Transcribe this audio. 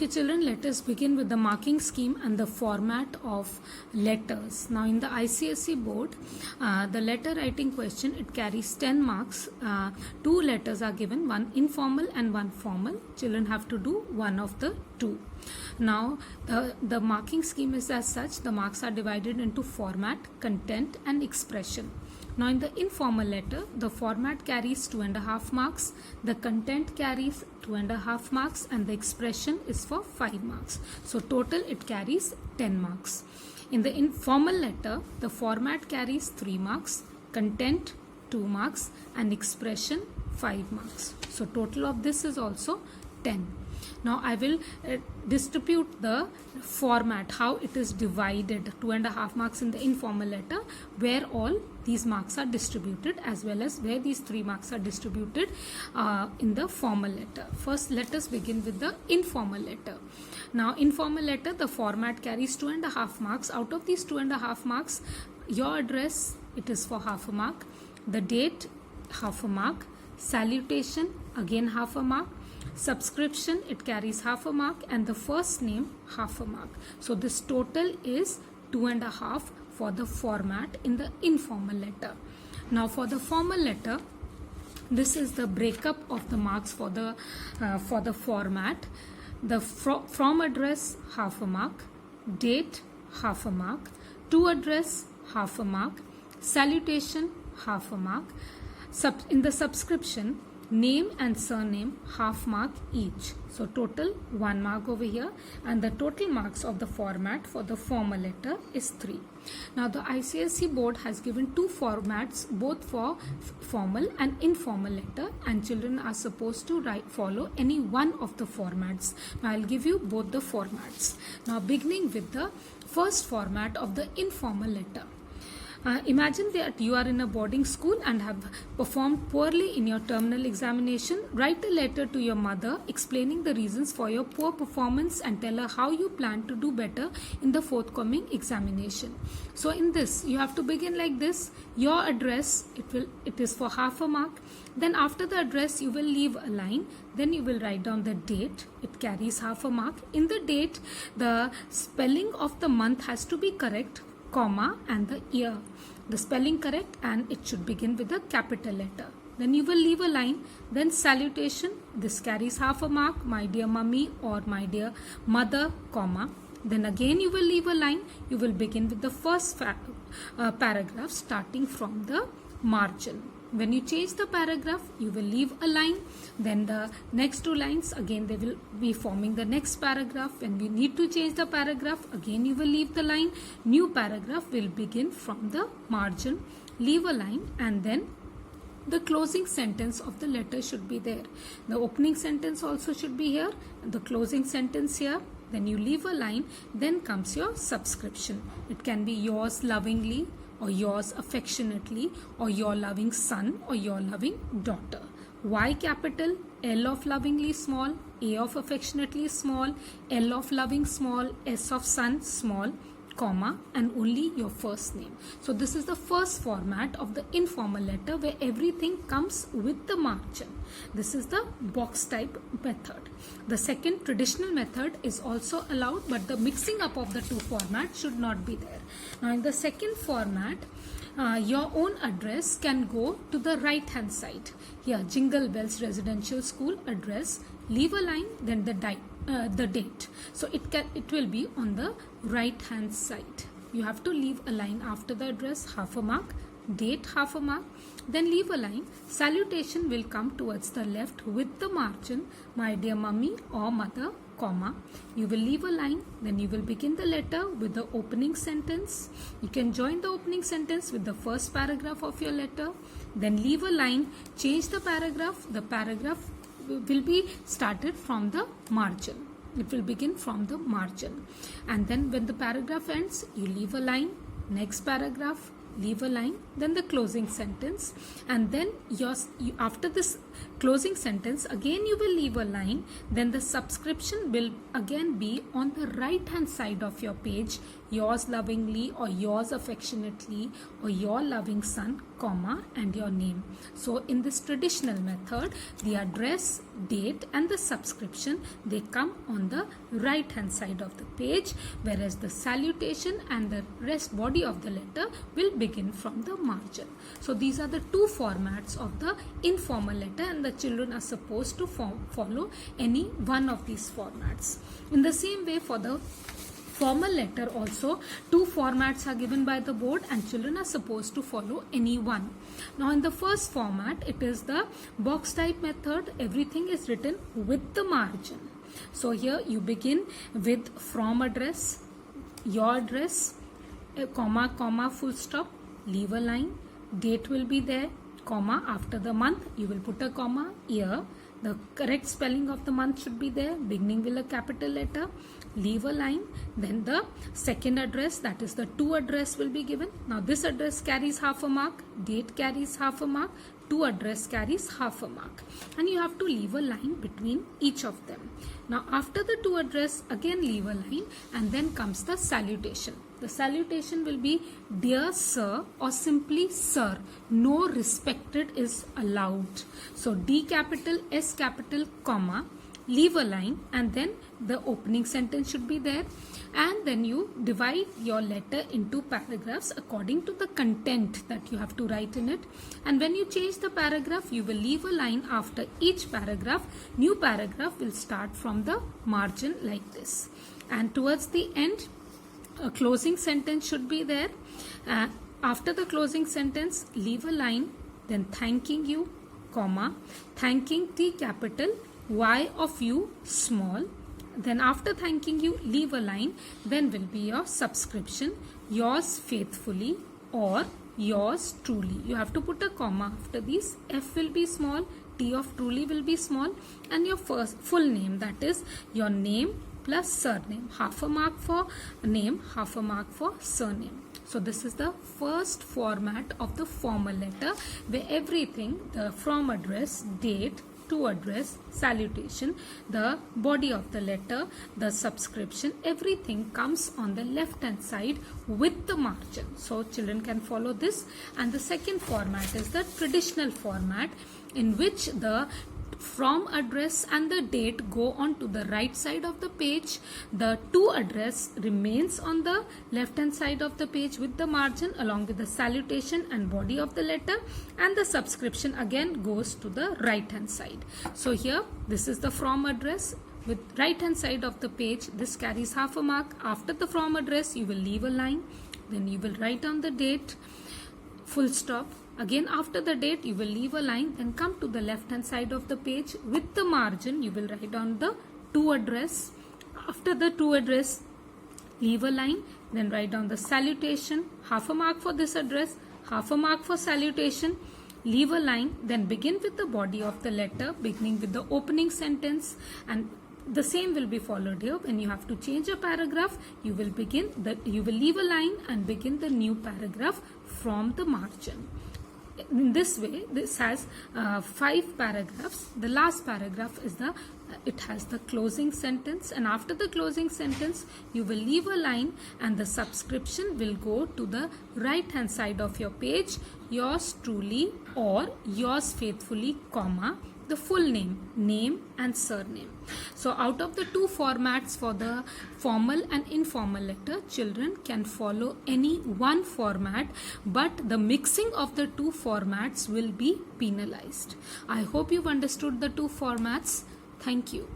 Okay, children, let us begin with the marking scheme and the format of letters. Now, in the ICSE board, the letter writing question, it carries 10 marks. Two letters are given, one informal and one formal. Children have to do one of the two. Now, the marking scheme is as such. The marks are divided into format, content and expression. Now, in the informal letter, the format carries 2.5 marks, the content carries 2.5 marks, and the expression is for 5 marks. So, total it carries 10 marks. In the informal letter, the format carries 3 marks, content 2 marks, and expression 5 marks. So, total of this is also 10. Now I will distribute the format, how it is divided, 2.5 marks in the informal letter, where all these marks are distributed, as well as where these 3 marks are distributed in the formal letter. First, let us begin with the informal letter. Now, informal letter, the format carries 2.5 marks. Out of these 2.5 marks, your address, it is for half a mark, the date, half a mark, salutation, again half a mark, subscription, it carries half a mark, and the first name, half a mark. So this total is 2.5 for the format in the informal letter. Now for the formal letter, this is the breakup of the marks for the format. The from address, half a mark, date, half a mark, to address, half a mark, salutation, half a mark, in the subscription, name and surname, half mark each. So total 1 mark over here, and the total marks of the format for the formal letter is 3. Now the ICSE board has given 2 formats, both for formal and informal letter, and children are supposed to follow any one of the formats. Now I'll give you both the formats. Now beginning with the first format of the informal letter. Imagine that you are in a boarding school and have performed poorly in your terminal examination. Write a letter to your mother explaining the reasons for your poor performance and tell her how you plan to do better in the forthcoming examination. So in this, you have to begin like this. Your address, it is for half a mark. Then after the address, you will leave a line. Then you will write down the date. It carries half a mark. In the date, the spelling of the month has to be correct, comma, and the year, the spelling correct, and it should begin with a capital letter. Then you will leave a line. Then salutation, this carries half a mark, my dear mummy or my dear mother, comma. Then again you will leave a line. You will begin with the first paragraph starting from the margin. When you change the paragraph, you will leave a line. Then the next 2 lines, again they will be forming the next paragraph. When we need to change the paragraph, again you will leave the line. New paragraph will begin from the margin. Leave a line, and then the closing sentence of the letter should be there. The opening sentence also should be here, the closing sentence here. Then you leave a line. Then comes your subscription. It can be yours lovingly, or yours affectionately, or your loving son, or your loving daughter. Y capital, L of lovingly small, A of affectionately small, L of loving small, S of son small, comma, and only your first name. So this is the first format of the informal letter, where everything comes with the margin. This is the box type method. The second traditional method is also allowed, but the mixing up of the 2 formats should not be there. Now in the second format, your own address can go to the right hand side. Here, Jingle Bells Residential School address, leave a line, then the date. So it will be on the right hand side. You have to leave a line after the address, half a mark, date, half a mark, then leave a line. Salutation will come towards the left with the margin, my dear mummy or mother, comma. You will leave a line. Then you will begin the letter with the opening sentence. You can join the opening sentence with the first paragraph of your letter. Then leave a line, change the paragraph. The paragraph will be started from the margin. It will begin from the margin. And then when the paragraph ends, you leave a line. Next paragraph, leave a line, then the closing sentence, and then after this closing sentence, again you will leave a line. Then the subscription will again be on the right hand side of your page. yours lovingly or yours affectionately or your loving son, comma, and your name. So in this traditional method, the address, date and the subscription, they come on the right hand side of the page, whereas the salutation and the rest body of the letter will begin from the margin. So these are the two formats of the informal letter, and the children are supposed to follow any one of these formats. In the same way, for the formal letter also, two formats are given by the board and children are supposed to follow any one. Now in the first format, it is the box type method. Everything is written with the margin. So here you begin with from address, your address, comma, comma, full stop, leave a line, date will be there, comma, after the month you will put a comma, year, the correct spelling of the month should be there, beginning with a capital letter, leave a line, then the second address, that is the to address, will be given. Now this address carries half a mark, date carries half a mark, to address carries half a mark, and you have to leave a line between each of them. Now after the to address, again leave a line, and then comes the salutation. The salutation will be dear sir or simply sir. No respected is allowed. So D capital, S capital, comma, leave a line, and then the opening sentence should be there, and then you divide your letter into paragraphs according to the content that you have to write in it. And when you change the paragraph, you will leave a line after each paragraph. New paragraph will start from the margin like this, and towards the end a closing sentence should be there. After the closing sentence, leave a line, then thanking you, comma, thanking T capital, Y of you, small. Then after thanking you, leave a line, then will be your subscription, yours faithfully or yours truly. You have to put a comma after these. F will be small, T of truly will be small, and your first full name, that is your name plus surname. Half a mark for name, half a mark for surname. So this is the first format of the formal letter, where everything, the from address, date, to address, salutation, the body of the letter, the subscription, everything comes on the left hand side with the margin. So children can follow this. And the second format is the traditional format, in which the from address and the date go on to the right side of the page. The to address remains on the left hand side of the page with the margin, along with the salutation and body of the letter, and the subscription again goes to the right hand side. So here this is the from address with right hand side of the page. This carries half a mark. After the from address, you will leave a line, then you will write down the date, full stop. Again after the date, you will leave a line, then come to the left hand side of the page with the margin. You will write down the to address. After the to address, leave a line, then write down the salutation, half a mark for this address, half a mark for salutation, leave a line, then begin with the body of the letter, beginning with the opening sentence, and the same will be followed here. When you have to change a paragraph, you will leave a line and begin the new paragraph from the margin. In this way, this has 5 paragraphs. The last paragraph is it has the closing sentence, and after the closing sentence, you will leave a line, and the subscription will go to the right hand side of your page, yours truly or yours faithfully, comma, the full name and surname. So out of the two formats for the formal and informal letter, children can follow any one format, but the mixing of the two formats will be penalized. I hope you've understood the two formats. Thank you.